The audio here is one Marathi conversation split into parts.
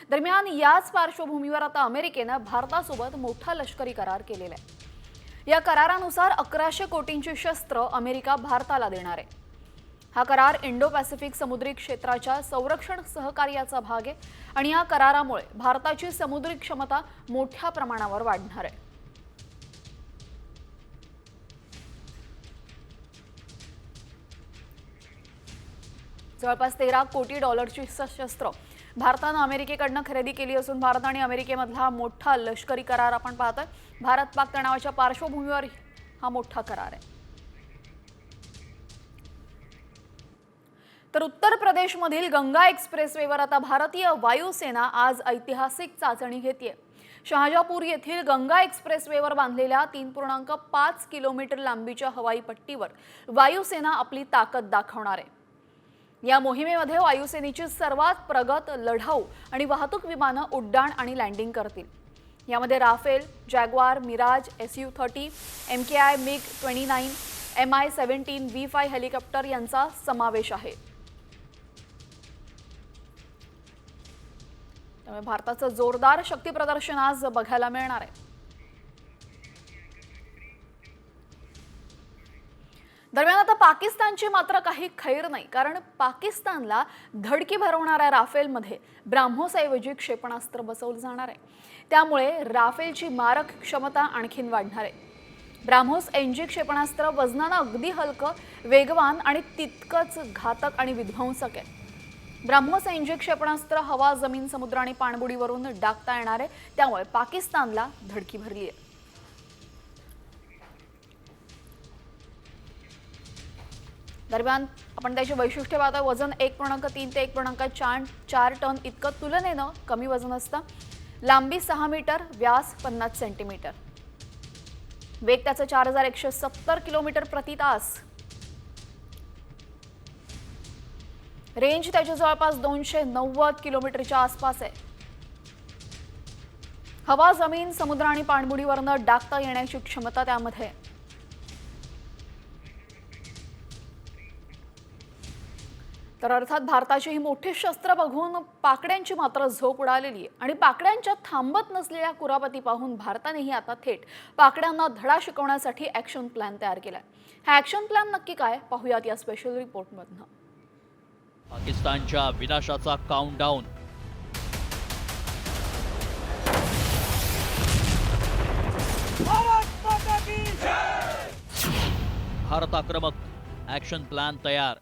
दरम्यान याच पार्श्वभूमीवर आता अमेरिकेनं भारतासोबत मोठा लष्करी करार केलेला आहे। या करारानुसार 1100 कोटींची शस्त्र अमेरिका भारताला देणार आहे। हा करार इंडो पॅसिफिक समुद्री क्षेत्राच्या संरक्षण सहकार्याचा भाग आहे आणि या करारामुळे भारताची समुद्री क्षमता मोठ्या प्रमाणावर वाढणार आहे। जवळपास 13 कोटी डॉलरची शस्त्र भारताने अमेरिकेकडून खरेदी केली असून भारत आणि अमेरिकेमधला मोठा लष्करी करार आपण पाहतोय। भारत पाक तणावाच्या पार्श्वभूमीवर हा मोठा करार आहे। तर उत्तर प्रदेशमधील गंगा एक्सप्रेसवेवर आता भारतीय वायुसेना आज ऐतिहासिक चाचणी घेतेय। शहाजहापूर येथील गंगा एक्सप्रेसवेवर बांधलेल्या 3.5 किलोमीटर लांबीच्या हवाई पट्टीवर वायुसेना आपली ताकद दाखवणार आहे। या मोहिमेमध्ये वायुसेनेची सर्वात प्रगत लढाऊ आणि वाहतूक विमानं उड्डाण आणि लँडिंग करतील। यामध्ये Rafale, Jaguar, Mirage, Su-30, MKI MiG-29, Mi-17 V5 helicopter यांचा समावेश आहे। त्यामुळे भारताचं जोरदार शक्ती प्रदर्शन आज बघायला मिळणार आहे। दरम्यान आता पाकिस्तानची मात्र काही खैर नाही, कारण पाकिस्तानला धडकी भरवणाऱ्या राफेलमध्ये ब्राह्मोसऐवजी क्षेपणास्त्र बसवलं जाणार आहे। त्यामुळे राफेलची मारक क्षमता आणखीन वाढणार आहे। ब्राह्मोस NG क्षेपणास्त्र वजनानं अगदी हलकं, वेगवान आणि तितकंच घातक आणि विध्वंसक आहे। ब्राह्मोस NG क्षेपणास्त्र हवा, जमीन, समुद्र आणि पाणबुडीवरून डागता येणार आहे। त्यामुळे पाकिस्तानला धडकी भरली आहे। दरम्यान आपण त्याचे वैशिष्ट्य पाहतोय। वजन 1.3 ते 1.4 टन इतकं तुलनेनं कमी वजन असतं। लांबी 6 मीटर, व्यास 50 सेंटीमीटर। वेग त्याचा 4170 किलोमीटर प्रति तास। रेंज त्याची जवळपास 290 किलोमीटरच्या आसपास आहे। हवा, जमीन, समुद्र आणि पाणबुडीवरनं डागता येण्याची क्षमता त्यामध्ये आहे। तर अर्थात भारताची ही मोठी शस्त्र बघून पाकड्यांची मात्र झोप उडालेली आहे आणि पाकड्यांच्या थांबत नसलेल्या कुरापती पाहून भारतानेही आता थेट पाकड्यांना धडा शिकवण्यासाठी ॲक्शन प्लॅन तयार केलाय। हा ॲक्शन प्लॅन नक्की काय पाहूयात या स्पेशल रिपोर्टमधनं। पाकिस्तानच्या विनाशाचा काउंटडाऊन। भारत आक्रमक, ॲक्शन प्लॅन तयार।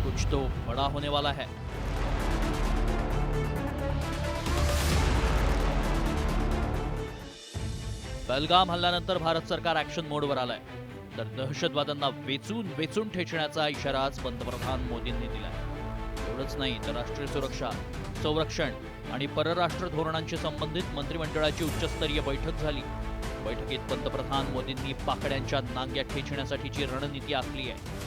कुछ तो बड़ा होने वाला है। पहलगाम हल्ल्यानंतर भारत सरकार ॲक्शन मोडवर आलंय। तर दहशतवाद्यांना वेचून वेचून ठेचण्याचा इशारा आज पंतप्रधान मोदींनी दिला। एवढंच नाही तर राष्ट्रीय सुरक्षा, संरक्षण आणि परराष्ट्र धोरणांशी संबंधित मंत्रिमंडळाची उच्चस्तरीय बैठक झाली। बैठकीत पंतप्रधान मोदींनी पाकड्यांच्या नांग्या ठेचण्यासाठीची रणनीती आखली आहे।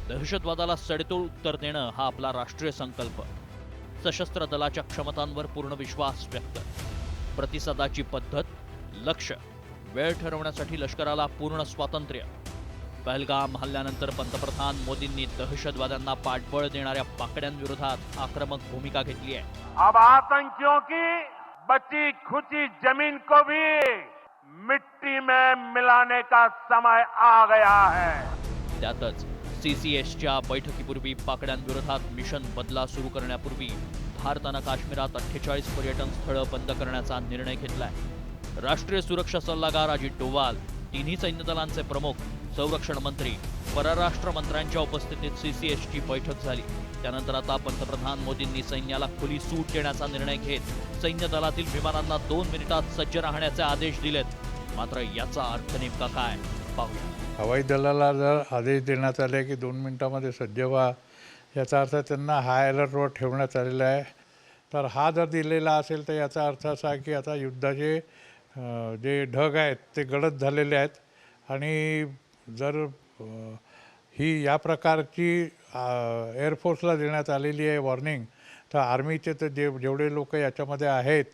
दहशतवादाला सडेतोड उत्तर देणं हा आपला राष्ट्रीय संकल्प। सशस्त्र दलाच्या क्षमतांवर पूर्ण विश्वास व्यक्त। प्रतिसादाची पद्धत, लक्ष्य, वेळ ठरवण्यासाठी लष्कराला पूर्ण स्वातंत्र्य। पहलगाम हल्ल्यानंतर पंतप्रधान मोदींनी दहशतवाद्यांना पाठबळ देणाऱ्या पाकड्यांविरोधात आक्रमक भूमिका घेतली आहे। अब आतंकियों की बची खुची जमीन को भी मिट्टी में मिलाने का समय आ गया है। त्यातच CCSच्या बैठकीपूर्वी पाकड्यांविरोधात मिशन बदला सुरू करण्यापूर्वी भारतानं काश्मीरात 48 पर्यटन स्थळं बंद करण्याचा निर्णय घेतलाय। राष्ट्रीय सुरक्षा सल्लागार अजित डोवाल, तिन्ही सैन्य दलांचे प्रमुख, संरक्षण मंत्री, परराष्ट्र मंत्र्यांच्या उपस्थितीत CCSची बैठक झाली। त्यानंतर आता पंतप्रधान मोदींनी सैन्याला खुली सूट देण्याचा निर्णय घेत सैन्य दलातील विमानांना 2 मिनिटात सज्ज राहण्याचे आदेश दिलेत। मात्र याचा अर्थ नेमका काय पाहूया। हवाई दलाला जर आदेश देण्यात आले की 2 मिनिटांमध्ये सज्ज व्हा, याचा अर्थ त्यांना हाय अलर्टवर ठेवण्यात आलेला आहे। तर हा जर दिलेला असेल तर याचा अर्थ असा की आता युद्धाचे जे ढग आहेत ते गडद झालेले आहेत आणि जर ही या प्रकारची एअरफोर्सला देण्यात आलेली आहे वॉर्निंग, तर आर्मीचे तर जेवढे लोक याच्यामध्ये आहेत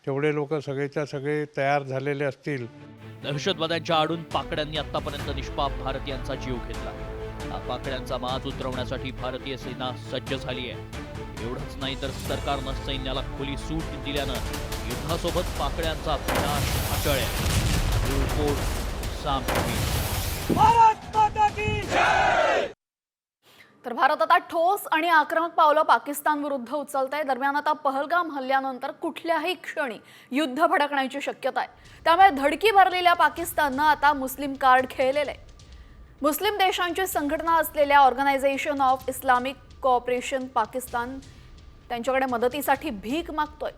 तेवढे लोक सगळेच्या सगळे तयार झालेले असतील। दहशतवाद्यांच्या आडून पाकड्यांनी आतापर्यंत निष्पाप भारतीयांचा जीव घेतला। पाकड्यांचा माज उतरवण्यासाठी भारतीय सेना सज्ज झाली आहे. एवढंच नाही तर सरकारनं सैन्याला खुली सूट दिल्यानं युद्धासोबत पाकड्यांचा विनाश अटळ आहे. रिपोर्ट साम टीव्ही. तर भारत आता ठोस आणि आक्रमक पावलं पाकिस्तान विरुद्ध उचलत आहे. दरम्यान आता पहलगाम हल्ल्यानंतर कुठल्याही क्षणी युद्ध भडकण्याची शक्यता आहे. त्यामुळे धडकी भरलेल्या पाकिस्ताननं आता मुस्लिम कार्ड खेळलेलं आहे. मुस्लिम देशांची संघटना असलेल्या organisation of Islamic cooperation Pakistan त्यांच्याकडे मदतीसाठी भीक मागतोय.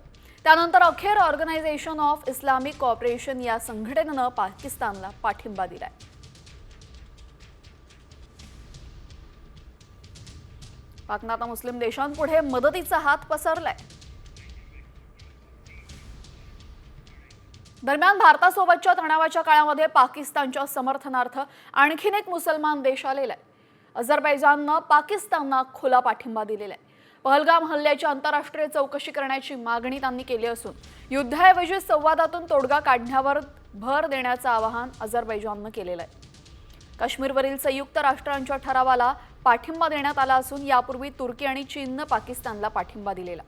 त्यानंतर अखेर ऑर्गनायझेशन ऑफ इस्लामिक कोऑपरेशन या संघटनेनं पाकिस्तानला पाठिंबा दिलाय. पाकनं आता मुस्लिम देशांपुढे मदतीचा हात पसरलाय. दरम्यान भारतासोबतच्या तणावाच्या काळामध्ये पाकिस्तानच्या समर्थनार्थ आणखीन एक मुसलमान देश आलेला आहे. अझरबैजाननं पाकिस्तानला खुला पाठिंबा दिलेला आहे. पहलगाम हल्ल्याची आंतरराष्ट्रीय चौकशी करण्याची मागणी त्यांनी केली असून युद्धाऐवजी संवादातून तोडगा काढण्यावर भर देण्याचं आवाहन अझरबैजाननं केलेलं आहे. काश्मीरवरील संयुक्त राष्ट्रांच्या ठरावाला पाठिंबा देण्यात आला असून यापूर्वी तुर्की आणि चीननं पाकिस्तानला पाठिंबा दिलेला.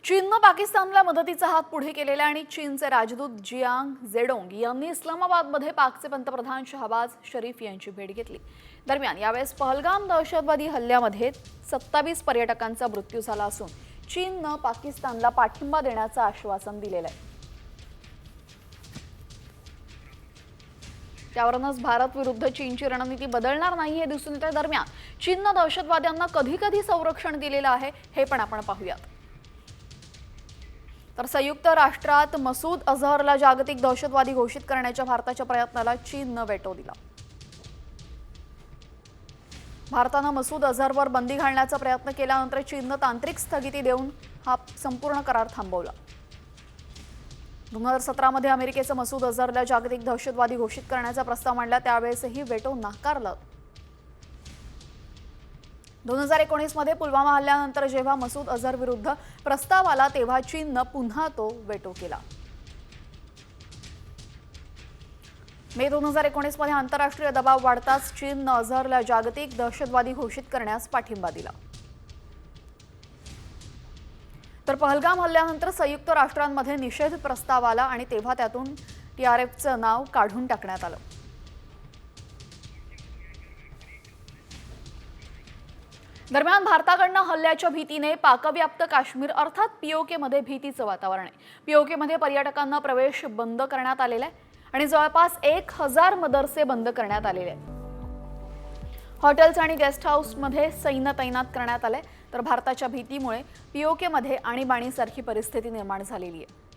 चीननं पाकिस्तानला मदतीचा हात पुढे केलेला आणि चीनचे राजदूत जियांग झेडोंग यांनी इस्लामाबादमध्ये पाकचे पंतप्रधान शहबाज शरीफ यांची भेट घेतली. दरम्यान यावेळेस पहलगाम दहशतवादी हल्ल्यामध्ये 27 पर्यटकांचा मृत्यू झाला असून चीननं पाकिस्तानला पाठिंबा देण्याचं आश्वासन दिलेलं आहे. त्यावरूनच भारत विरुद्ध चीनची रणनीती बदलणार नाही हे दिसून येते. दरम्यान चीननं दहशतवाद्यांना कधी कधी संरक्षण दिलेलं आहे हे पण आपण पाहूयात. तर संयुक्त राष्ट्रात मसूद अझहरला जागतिक दहशतवादी घोषित करण्याच्या भारताच्या प्रयत्नाला चीननं वेटो दिला. भारतानं मसूद अझहरवर बंदी घालण्याचा प्रयत्न केल्यानंतर चीननं तांत्रिक स्थगिती देऊन हा संपूर्ण करार थांबवला. 2017 मध्ये अमेरिकेचं मसूद अझहरला जागतिक दहशतवादी घोषित करण्याचा प्रस्ताव मांडला. त्यावेळेसही वेटो नाकारला. 2019 मध्ये पुलवामा हल्ल्यानंतर जेव्हा मसूद अझहर विरुद्ध प्रस्ताव आला तेव्हा चीननं पुन्हा तो वेटो केला. मे 2019 मध्ये आंतरराष्ट्रीय दबाव वाढताच चीननं अझहरला जागतिक दहशतवादी घोषित करण्यास पाठिंबा दिला. तर पहलगाम हल्ल्यानंतर संयुक्त राष्ट्रांमध्ये निषेध प्रस्ताव आला आणि तेव्हा त्यातून TRFचं नाव काढून टाकण्यात आलं. दरम्यान भारताकडनं हल्ल्याच्या भीतीने पाकव्याप्त काश्मीर अर्थात POK मध्ये भीतीचं वातावरण आहे. POK मध्ये पर्यटकांना प्रवेश बंद करण्यात आलेला आहे आणि जवळपास 1000 मदरसे बंद करण्यात आलेले आहेत. हॉटेल्स आणि गेस्ट हाऊसमध्ये सैन्य तैनात करण्यात आले. तर भारताच्या भीतीमुळे POK मध्ये आणीबाणीसारखी परिस्थिती निर्माण झालेली आहे.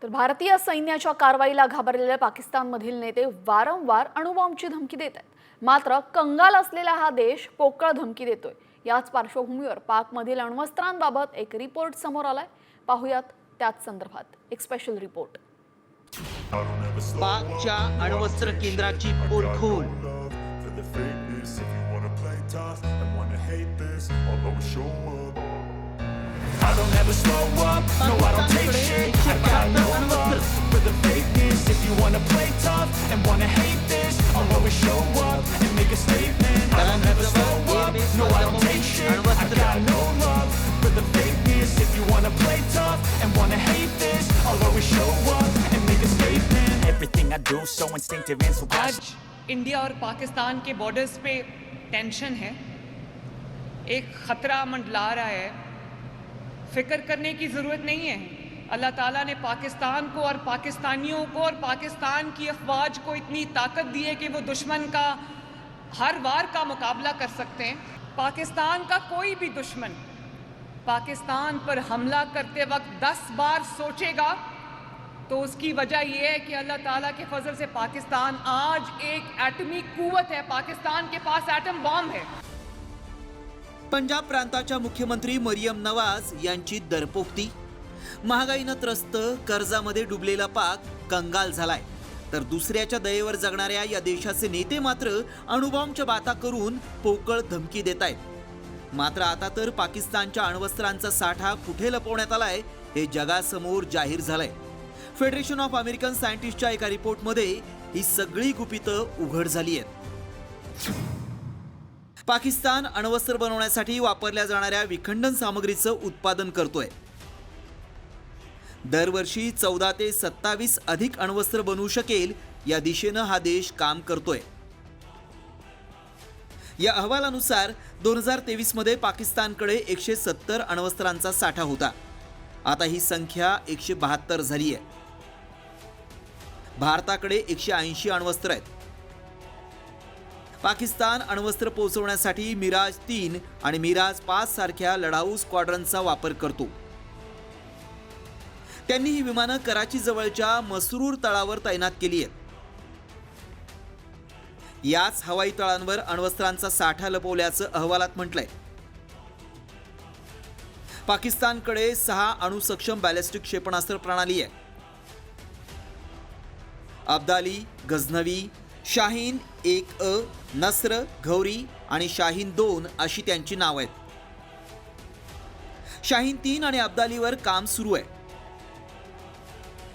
तर भारतीय सैन्याच्या कारवाईला घाबरलेले पाकिस्तानमधील नेते वारंवार अणुबॉम्बची धमकी देत आहेत. मात्र कंगाल असलेला हा देश पोकळ धमकी देतोय. याच पार्श्वभूमीवर पाकमधील अण्वस्त्रांबाबत एक रिपोर्ट समोर आलाय. पाहूयात त्याच संदर्भात एक स्पेशल रिपोर्ट. पाकच्या अण्वस्त्र केंद्राची पोलखोल. I don't ever slow up, no I don't take shit. I got no love for the fakeness. If you wanna play tough and wanna hate this, I'll always show up and make a statement. I don't ever slow up, no I don't take shit. I got no love for the fakeness. If you wanna play tough and wanna hate this, I'll always show up and make a statement. Everything I do so instinctive and so आज इंडिया और पाकिस्तान के बॉर्डर्स पे टेंशन है, एक खतरा मंडला रहा है. फिक्र करने की ज़रूरत नहीं है. अल्लाह ताला ने पाकिस्तान को और पाकिस्तानियों को और पाकिस्तान की अफवाज को इतनी ताकत दी है कि वो दुश्मन का हर वार का मुकाबला कर सकते हैं. पाकिस्तान का कोई भी दुश्मन पाकिस्तान पर हमला करते वक्त 10 बार सोचेगा तो उसकी वजह यह है कि अल्लाह ताला के फजल से पाकिस्तान आज एक एटमी कुव्वत है. पाकिस्तान के पास एटम बॉम्ब है. पंजाब प्रांताच्या मुख्यमंत्री मरियम नवाज यांची दरपोक्ती. महागाईनं त्रस्त, कर्जामध्ये डुबलेला पाक कंगाल झालाय. तर दुसऱ्याच्या दयेवर जगणाऱ्या या देशाचे नेते मात्र अणुबॉम्बच्या बाता करून पोकळ धमकी देत आहेत। मात्र आता तर पाकिस्तानच्या अण्वस्त्रांचा साठा कुठे लपवण्यात आलाय हे जगासमोर जाहीर झालंय। फेडरेशन ऑफ अमेरिकन सायंटिस्टच्या एका रिपोर्टमध्ये ही सगळी गुपितं उघड झाली आहेत। पाकिस्तान अण्वस्त्र बनवण्यासाठी वापरल्या जाणाऱ्या विखंडन सामग्रीचं उत्पादन करतोय। दरवर्षी 14 ते 27 अधिक अण्वस्त्र बनवू शकेल या दिशेनं हा देश काम करतोय। या अहवालानुसार 2023 मध्ये पाकिस्तानकडे 170 अण्वस्त्रांचा साठा होता। आता ही संख्या 172 झाली आहे। भारताकडे 180 अण्वस्त्र आहेत। पाकिस्तान अण्वस्त्र पोहोचवण्यासाठी मिराज 3 आणि मिराज 5 सारख्या लढाऊ स्क्वॉड्रनचा वापर करतो। त्यांनी ही विमानं कराची जवळच्या मसरूर तळावर तैनात केली आहेत। याच हवाई तळांवर अण्वस्त्रांचा साठा लपवल्याचं अहवालात म्हटलंय। पाकिस्तानकडे 6 अणुसक्षम बॅलिस्टिक क्षेपणास्त्र प्रणाली आहे। अब्दाली, गझनवी, शाहीन 1A, नस्र, घौरी आणि शाहीन 2 अशी त्यांची नावं आहेत। शाहीन 3 आणि अब्दालीवर काम सुरू आहे।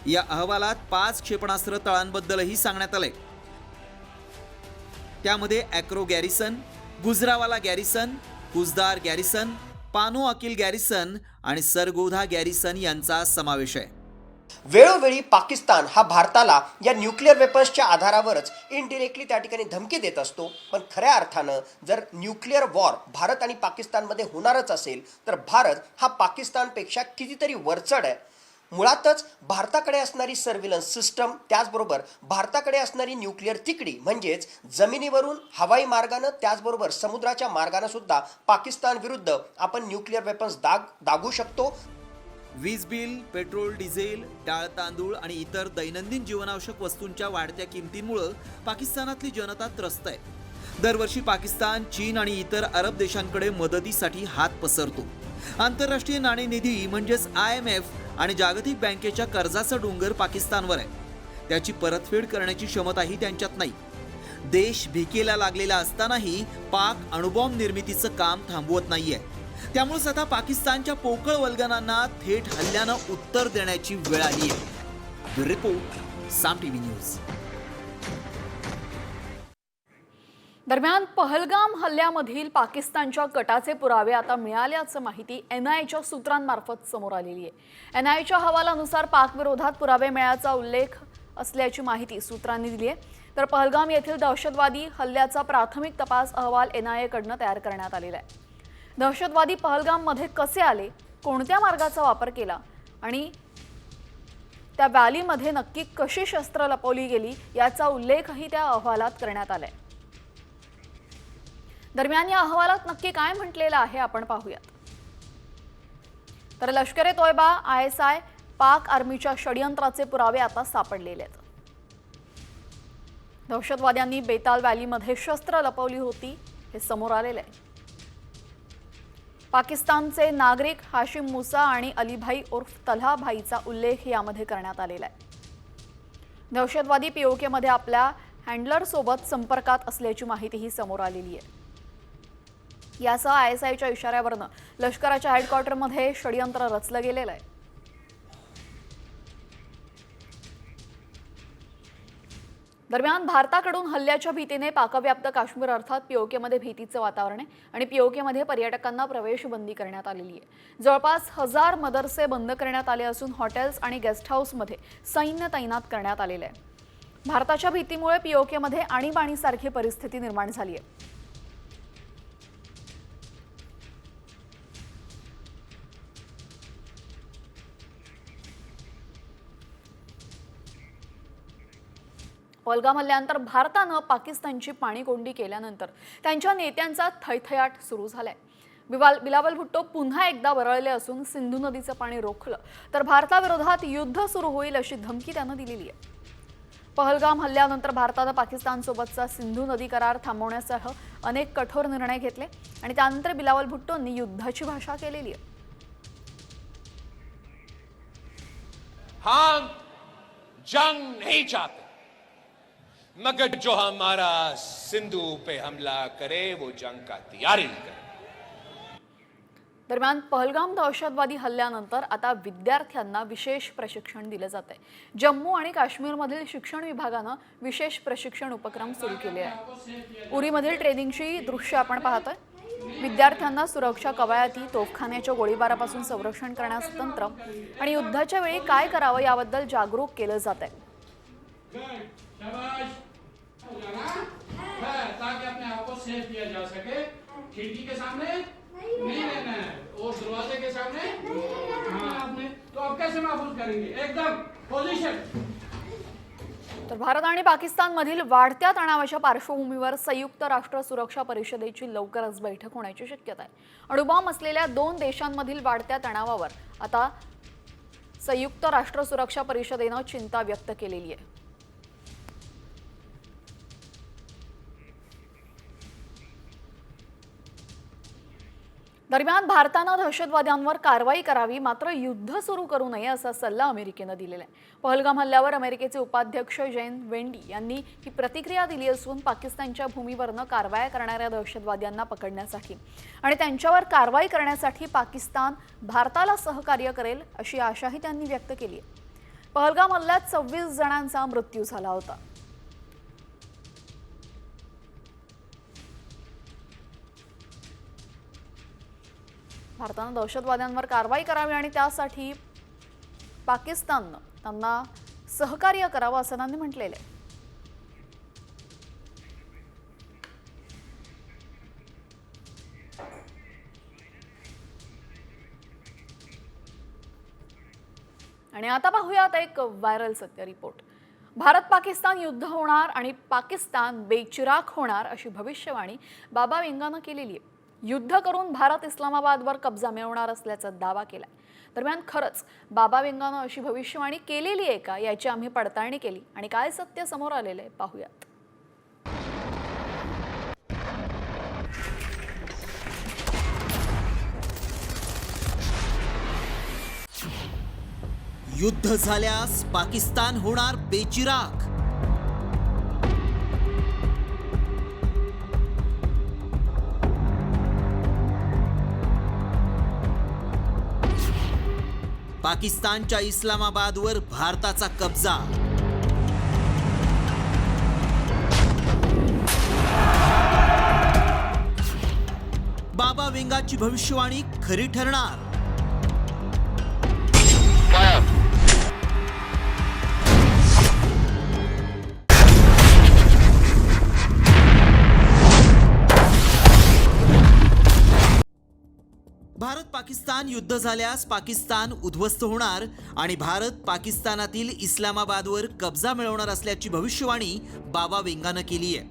या अहवालात 5 क्षेपणास्त्र तळांबद्दलही सांगण्यात आलंय। त्यामध्ये ॲक्रो गॅरिसन, गुजरावाला गॅरिसन, कुजदार गॅरिसन, पानो अकिल गॅरिसन आणि सरगोधा गॅरिसन यांचा समावेश आहे। वेळोवेळी पाकिस्तान हा भारताला या न्यूक्लिअर वेपन्सच्या आधारावरच इनडिरेक्टली त्या ठिकाणी धमकी देत असतो। पण खऱ्या अर्थानं जर न्यूक्लिअर वॉर भारत आणि पाकिस्तानमध्ये होणारच असेल तर भारत हा पाकिस्तानपेक्षा कितीतरी वरचढ आहे। मुळातच भारताकडे असणारी सर्व्हिलन्स सिस्टम, त्याचबरोबर भारताकडे असणारी न्यूक्लिअर तिकडी म्हणजेच जमिनीवरून हवाई मार्गानं त्याचबरोबर समुद्राच्या मार्गानं सुद्धा पाकिस्तान विरुद्ध आपण न्यूक्लिअर वेपन्स दागू शकतो। वीज बिल, पेट्रोल, डिझेल, डाळ, तांदूळ आणि इतर दैनंदिन जीवनावश्यक वस्तूंच्या वाढत्या किमतींमुळे पाकिस्तानातली जनता त्रस्त आहे। दरवर्षी पाकिस्तान, चीन आणि इतर अरब देशांकडे मदतीसाठी हात पसरतो। आंतरराष्ट्रीय नाणेनिधी म्हणजेच IMF आणि जागतिक बँकेच्या कर्जाचा डोंगर पाकिस्तानवर आहे। त्याची परतफेड करण्याची क्षमताही त्यांच्यात नाही। देश भीकेला लागलेला असतानाही पाक अणुबॉम्ब निर्मितीचं काम थांबवत नाहीये। त्यामुळे आता पाकिस्तानच्या पोकळ वल्गनांना थेट हल्ल्यानं उत्तर देण्याची वेळ आली आहे। रिपोर्ट साम टीव्ही न्यूज। दरम्यान पहलगाम हल्ल्यामधील पाकिस्तानच्या कटाचे पुरावे आता मिळाल्याचं माहिती NIAच्या सूत्रांमार्फत समोर आलेली आहे। NIAच्या अहवालानुसार पाक विरोधात पुरावे मिळाल्याचा उल्लेख असल्याची माहिती सूत्रांनी दिली आहे। तर पहलगाम येथील दहशतवादी हल्ल्याचा प्राथमिक तपास अहवाल NIAकडून तयार करण्यात आलेला आहे। दहशतवादी पहलगाममध्ये कसे आले, कोणत्या मार्गाचा वापर केला आणि त्या व्हॅलीमध्ये नक्की कशी शस्त्र लपवली गेली याचा उल्लेखही त्या अहवालात करण्यात आलाय। दरम्यान या अहवालात नक्की काय म्हटलेलं आहे आपण पाहूयात। तर लष्कर-ए-तोयबा, ISI, पाक आर्मीच्या षडयंत्राचे पुरावे आता सापडलेले आहेत। दहशतवाद्यांनी बेताल व्हॅलीमध्ये शस्त्र लपवली होती हे समोर आलेले आहे। पाकिस्तानचे नागरिक हाशिम मुसा आणि अलीभाई उर्फ तल्हा भाईचा उल्लेख यामध्ये करण्यात आलेला आहे। दहशतवादी POK मध्ये आपल्या हँडलर सोबत संपर्कात असल्याची माहितीही समोर आलेली आहे। यासह ISIच्या इशाऱ्यावरनं लष्कराच्या हेडक्वार्टरमध्ये षडयंत्र रचलं गेलेलं आहे। दरम्यान भारताकडून हल्ल्याच्या भीतीने पाकव्याप्त काश्मीर अर्थात POK मध्ये भीतीचं वातावरण आहे आणि POK मध्ये पर्यटकांना प्रवेश बंदी करण्यात आलेली आहे। जवळपास 1000 मदरसे बंद करण्यात आले असून हॉटेल्स आणि गेस्ट हाऊसमध्ये सैन्य तैनात करण्यात आलेलं आहे। भारताच्या भीतीमुळे POK मध्ये आणीबाणीसारखी परिस्थिती निर्माण झाली आहे। पहलगाम हल्ल्यानंतर भारतानं पाकिस्तानची पाणीकोंडी केल्यानंतर त्यांच्या नेत्यांचा थैथयाट सुरू झालाय। बिलावल भुट्टो पुन्हा एकदा वरळले असून सिंधू नदीचं पाणी रोखलं तर भारताविरोधात युद्ध सुरू होईल अशी धमकी त्यानं दिलेली आहे। पहलगाम हल्ल्यानंतर भारतानं पाकिस्तानसोबतचा सिंधू नदी करार थांबवण्यासह अनेक कठोर निर्णय घेतले आणि त्यानंतर बिलावल भुट्टोंनी युद्धाची भाषा केलेली आहे। हम जंग नहीं चाहते, मगर जो हमारा सिंधु पे हमला करे वो जंग का तैयारी करे. दरम्यान पहलगाम दहशतवादी हल्ल्यानंतर आता विद्यार्थ्यांना विशेष प्रशिक्षण दिले जाते. जम्मू आणि काश्मीरमधील शिक्षण विभागानं विशेष प्रशिक्षण उपक्रम सुरू केले आहे. उरीमधील ट्रेनिंगची दृश्य आपण पाहतोय. विद्यार्थ्यांना सुरक्षा कवायती, तोफखान्याच्या गोळीबारापासून संरक्षण करण्याचं तंत्र आणि युद्धाच्या वेळी काय करावं याबद्दल जागरूक केलं जात आहे. ताकि अपने आप को सेफ किया जा सके. खिड़की के सामने नहीं रहना है और दरवाजे के सामने हाँ आपने तो आप कैसे महफूज करेंगे. एकदम पोजीशन. तर भारत आणि पाकिस्तानमधील वाढत्या तणावाच्या पार्श्वभूमीवर संयुक्त राष्ट्र सुरक्षा परिषदेची लवकरच बैठक होण्याची शक्यता आहे. अणुबॉम्ब असलेल्या 2 देशांमधील वाढत्या तणावावर आता संयुक्त राष्ट्र सुरक्षा परिषदेनं चिंता व्यक्त केलेली आहे. दरम्यान भारतानं दहशतवाद्यांवर कारवाई करावी, मात्र युद्ध सुरू करू नये असा सल्ला अमेरिकेनं दिलेला आहे. पहलगाम हल्ल्यावर अमेरिकेचे उपाध्यक्ष जैन वेंडी यांनी ही प्रतिक्रिया दिली असून पाकिस्तानच्या भूमीवरनं कारवाया करणाऱ्या दहशतवाद्यांना पकडण्यासाठी आणि त्यांच्यावर कारवाई करण्यासाठी पाकिस्तान भारताला सहकार्य करेल अशी आशाही त्यांनी व्यक्त केली आहे. पहलगाम हल्ल्यात 26 जणांचा मृत्यू झाला होता. भारतानं दहशतवाद्यांवर कारवाई करावी आणि त्यासाठी पाकिस्ताननं त्यांना सहकार्य करावं असं त्यांनी म्हटलेलं आहे. आणि आता पाहूयात एक व्हायरल सत्य रिपोर्ट. भारत पाकिस्तान युद्ध होणार आणि पाकिस्तान बेचिराख होणार अशी भविष्यवाणी बाबा वेंगानं केलेली आहे. युद्ध करून भारत इस्लामाबादवर कब्जा मिळवणार असल्याचा दावा केलाय. दरम्यान खरंच बाबा वेंगानं अशी भविष्यवाणी केलेली आहे का याची आम्ही पडताळणी केली आणि काय सत्य समोर आलेलं आहे पाहूयात. युद्ध झाल्यास पाकिस्तान होणार बेचिराख. पाकिस्तानच्या इस्लामाबादवर भारताचा कब्जा. बाबा वेंगाची भविष्यवाणी खरी ठरणार. भारत पाकिस्तान युद्ध झाल्यास पाकिस्तान उद्ध्वस्त होणार आणि भारत पाकिस्तानातील इस्लामाबादवर कब्जा मिळवणार असल्याची भविष्यवाणी बाबा वेंगानं केली आहे.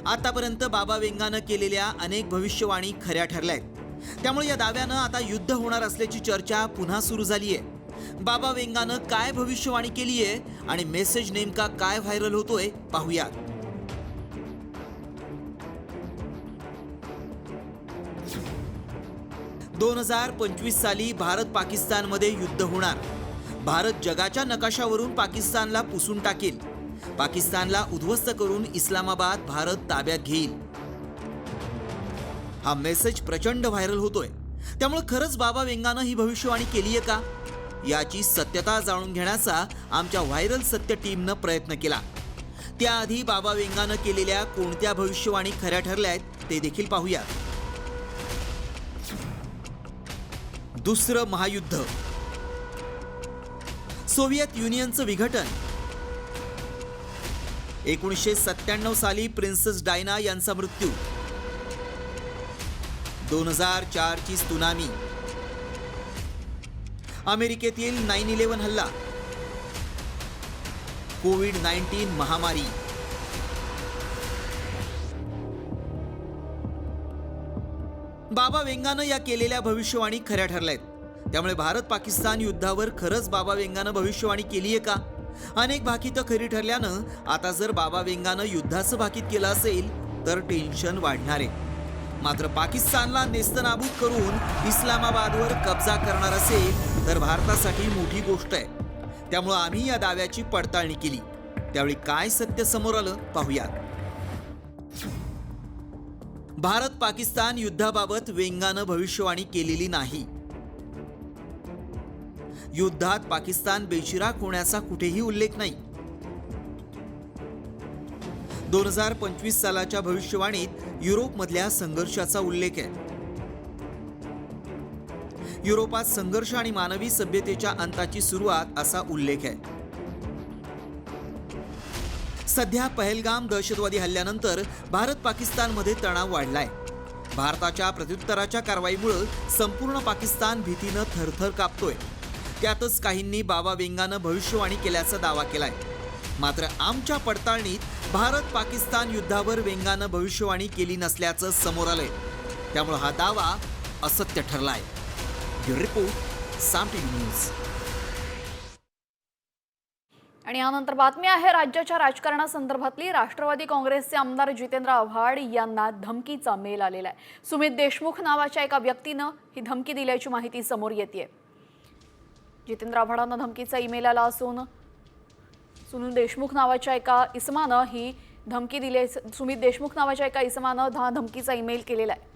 आतापर्यंत बाबा वेंगानं केलेल्या अनेक भविष्यवाणी खऱ्या ठरल्या आहेत. त्यामुळे या दाव्यानं आता युद्ध होणार असल्याची चर्चा पुन्हा सुरू झाली आहे. बाबा वेंगानं काय भविष्यवाणी केली आहे आणि मेसेज नेमका काय व्हायरल होतोय पाहूयात. दोन 2025 साली भारत पाकिस्तानमध्ये युद्ध होणार. भारत जगाच्या नकाशावरून पाकिस्तानला पुसून टाकेल. पाकिस्तानला उद्ध्वस्त करून इस्लामाबाद भारत ताब्यात घेईल. हा मेसेज प्रचंड व्हायरल होतोय. त्यामुळे खरंच बाबा वेंगानं ही भविष्यवाणी केली आहे का याची सत्यता जाणून घेण्याचा आमच्या व्हायरल सत्य टीमनं प्रयत्न केला. त्याआधी बाबा वेंगानं केलेल्या कोणत्या भविष्यवाणी खऱ्या ठरल्या आहेत ते देखील पाहूया. दुसरं महायुद्ध, सोव्हिएत युनियनचं विघटन, 1997 साली प्रिन्सेस डायना यांचा मृत्यू, 2004 ची त्सुनामी, अमेरिकेतील 9/11 हल्ला, कोविड-19 महामारी. बाबा वेंगानं या केलेल्या भविष्यवाणी खऱ्या ठरल्यात. त्यामुळे भारत पाकिस्तान युद्धावर खरंच बाबा वेंगानं भविष्यवाणी केली आहे का? अनेक भाकीतं खरी ठरल्यानं आता जर बाबा वेंगानं युद्धाचं भाकीत केलं असेल तर टेन्शन वाढणार आहे. मात्र पाकिस्तानला नेस्तनाबूत करून इस्लामाबादवर कब्जा करणार असेल तर भारतासाठी मोठी गोष्ट आहे. त्यामुळे आम्ही या दाव्याची पडताळणी केली. त्यावेळी काय सत्य समोर आलं पाहूयात. भारत पाकिस्तान युद्धाबाबत व्यंगानं भविष्यवाणी केलेली नाही. युद्धात पाकिस्तान बेचिराख होण्याचा कुठेही उल्लेख नाही. 2025 सालाच्या भविष्यवाणीत युरोपमधल्या संघर्षाचा उल्लेख आहे. युरोपात संघर्ष आणि मानवी सभ्यतेच्या अंताची सुरुवात असा उल्लेख आहे. सध्या पहलगाम दहशतवादी हल्ल्यानंतर भारत पाकिस्तानमध्ये तणाव वाढलाय. भारताच्या प्रत्युत्तराच्या कारवाईमुळे संपूर्ण पाकिस्तान भीतीनं थरथर कापतोय. त्यातच काहींनी बाबा व्यंगानं भविष्यवाणी केल्याचा दावा केलाय. मात्र आमच्या पडताळणीत भारत पाकिस्तान युद्धावर व्यंगानं भविष्यवाणी केली नसल्याचं समोर आलंय. त्यामुळे हा दावा असत्य ठरलाय. ब्युरो रिपोर्ट, साम टीव्ही न्यूज. आणि यानंतर बातमी आहे राज्याच्या राजकारणासंदर्भातली. राष्ट्रवादी काँग्रेसचे आमदार जितेंद्र आव्हाड यांना धमकीचा मेल आलेला आहे. सुमित देशमुख नावाच्या एका व्यक्तीनं ही धमकी दिल्याची माहिती समोर येते. जितेंद्र आव्हाडांना धमकीचा ईमेल आला असून सुनील देशमुख नावाच्या एका इसमानं ही धमकी दिली. सुमित देशमुख नावाच्या एका इसमानं हा धमकीचा ईमेल केलेला आहे.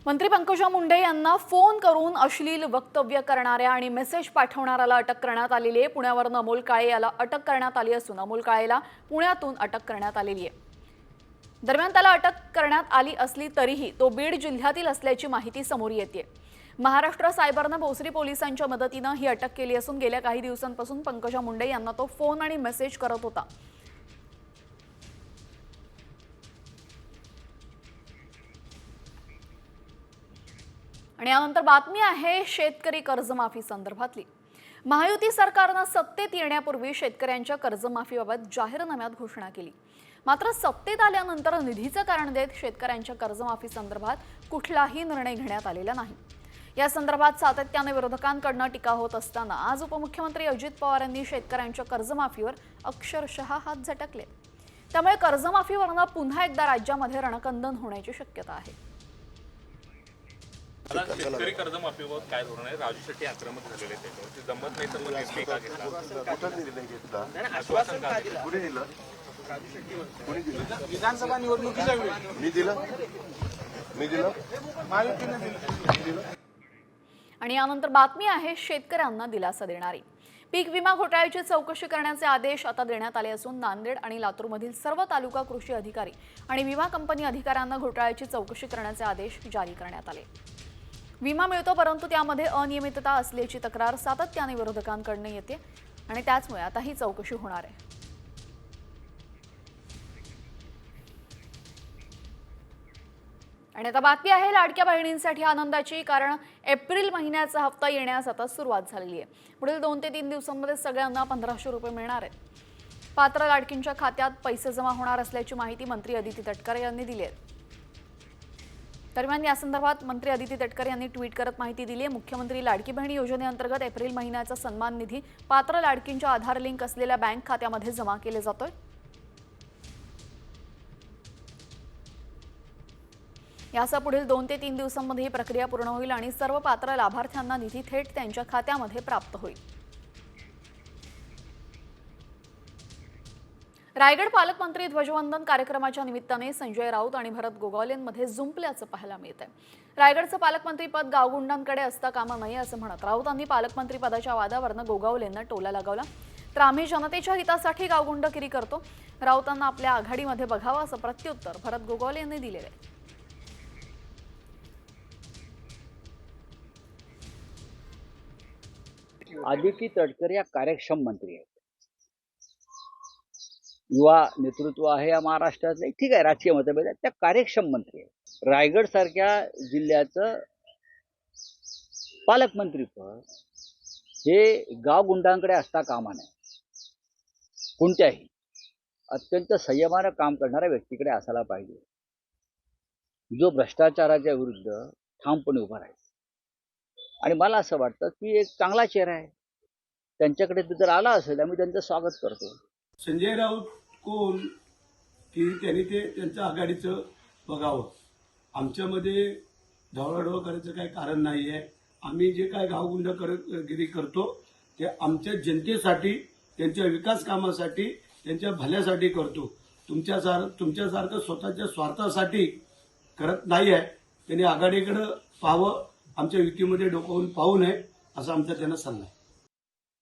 मंत्री पंकजा मुंडे यांना फोन करून अश्लील वक्तव्य करणाऱ्या आणि मेसेज पाठवणाऱ्याला अटक करण्यात आलेली आहे. पुण्यावरून अमोल काळे याला अटक करण्यात आली असून अमोल काळेला पुण्यातून अटक करण्यात आलेली आहे. दरम्यान त्याला अटक करण्यात आली असली तरीही तो बीड जिल्ह्यातील असल्याची माहिती समोर येते. महाराष्ट्र सायबरनं भोसरी पोलिसांच्या मदतीनं ही अटक केली असून गेल्या काही दिवसांपासून पंकजा मुंडे यांना तो फोन आणि मेसेज करत होता. आणि यानंतर बातमी आहे शेतकरी कर्जमाफी संदर्भातली. महायुती सरकारनं सत्तेत येण्यापूर्वी शेतकऱ्यांच्या कर्जमाफीबाबत जाहीरनाम्यात घोषणा केली. मात्र सत्तेत आल्यानंतर निधीचं कारण देत शेतकऱ्यांच्या कर्जमाफी संदर्भात कुठलाही निर्णय घेण्यात आलेला नाही. या संदर्भात सातत्याने विरोधकांकडून टीका होत असताना आज उपमुख्यमंत्री अजित पवार यांनी शेतकऱ्यांच्या कर्जमाफीवर अक्षरशः हात झटकले. त्यामुळे कर्जमाफीवरनं पुन्हा एकदा राज्यामध्ये रणकंदन होण्याची शक्यता आहे. शेतकरी कर्जमाफीबाबत काय धोरण आहे? राजू शेट्टी आक्रमक झालेले त्याच्यावर जमत नाही तर मग निर्णय का घेतला? विधानसभा निवडणुकीच्या वेळी मी दिलं. आणि यानंतर बातमी आहे शेतकऱ्यांना दिलासा देणारी. पीक विमा घोटाळ्याची चौकशी करण्याचे आदेश आता देण्यात आले असून नांदेड आणि लातूरमधील सर्व तालुका कृषी अधिकारी आणि विमा कंपनी अधिकाऱ्यांना घोटाळ्याची चौकशी करण्याचे आदेश जारी करण्यात आले. विमा मिळतो परंतु त्यामध्ये अनियमितता असल्याची तक्रार सातत्याने विरोधकांकडून येते आणि त्याचमुळे आता ही चौकशी होणार आहे. आणि आता बातमी आहे लाडक्या बहिणींसाठी आनंदाची. कारण एप्रिल महिन्याचा हप्ता येण्यास आता सुरुवात झालेली आहे. पुढील 2 ते 3 दिवसांमध्ये सगळ्यांना 1500 रुपये मिळणार आहेत. पात्र लाडकींच्या खात्यात पैसे जमा होणार असल्याची माहिती मंत्री अदिती तटकरे यांनी दिली आहे. दरम्यान या संदर्भात मंत्री अदिती तटकरे यांनी ट्विट करत माहिती दिली आहे. मुख्यमंत्री लाडकी बहिणी योजनेअंतर्गत एप्रिल महिन्याचा सन्मान निधी पात्र लाडकींच्या आधार लिंक असलेल्या बँक खात्यामध्ये जमा केले जातोय. यासह पुढील 2 ते 3 दिवसांमध्ये ही प्रक्रिया पूर्ण होईल आणि सर्व पात्र लाभार्थ्यांना निधी थेट त्यांच्या खात्यामध्ये प्राप्त होईल. रायगड पालकमंत्री ध्वजवंदन कार्यक्रमाच्या निमित्ताने संजय राऊत आणि भरत गोगावलेंमध्ये जुंपल्याचं पाहायला मिळत आहे. रायगडचं पालकमंत्री पद गावगुंडांकडे असता कामा नये असं म्हणत राऊतांनी पालकमंत्री पदाच्या वादावरनं गोगावलेंना टोला लगावला. तर आम्ही जनतेच्या हितासाठी गावगुंडगिरी करतो, राऊतांना आपल्या आघाडीमध्ये बघावं असं प्रत्युत्तर भरत गोगावले यांनी दिलेलं आहे. आदिती तटकरे या कार्यक्षम मंत्री आहेत. युवा नेतृत्व आहे या महाराष्ट्रातले, ठीक आहे राजकीय मतभेद आहेत, त्या कार्यक्षम मंत्री आहेत. रायगड सारख्या जिल्ह्याचं पालकमंत्रीपद हे गावगुंडांकडे असता कामा नये. कोणत्याही अत्यंत संयमानं काम करणाऱ्या व्यक्तीकडे असायला पाहिजे, जो भ्रष्टाचाराच्या विरुद्ध ठामपणे उभा राहील. आणि मला असं वाटतं की एक चांगला चेहरा आहे, त्यांच्याकडे जर आला असेल आम्ही त्यांचं स्वागत करतो. संजय राऊत कोण की त्यांनी ते त्यांच्या आघाडीचं बघावं. आमच्यामध्ये ढवळाढवळ करायचं काही कारण नाही आहे. आम्ही जे काय गावगुंडगिरी करतो ते आमच्या जनतेसाठी, त्यांच्या विकास कामासाठी, त्यांच्या भल्यासाठी करतो. तुमच्यासारखं स्वतःच्या स्वार्थासाठी करत नाही आहे. त्यांनी आघाडीकडे पाहावं, आमच्या युतीमध्ये डोकावून पाहू नये असा आमचा त्यांना सल्ला आहे.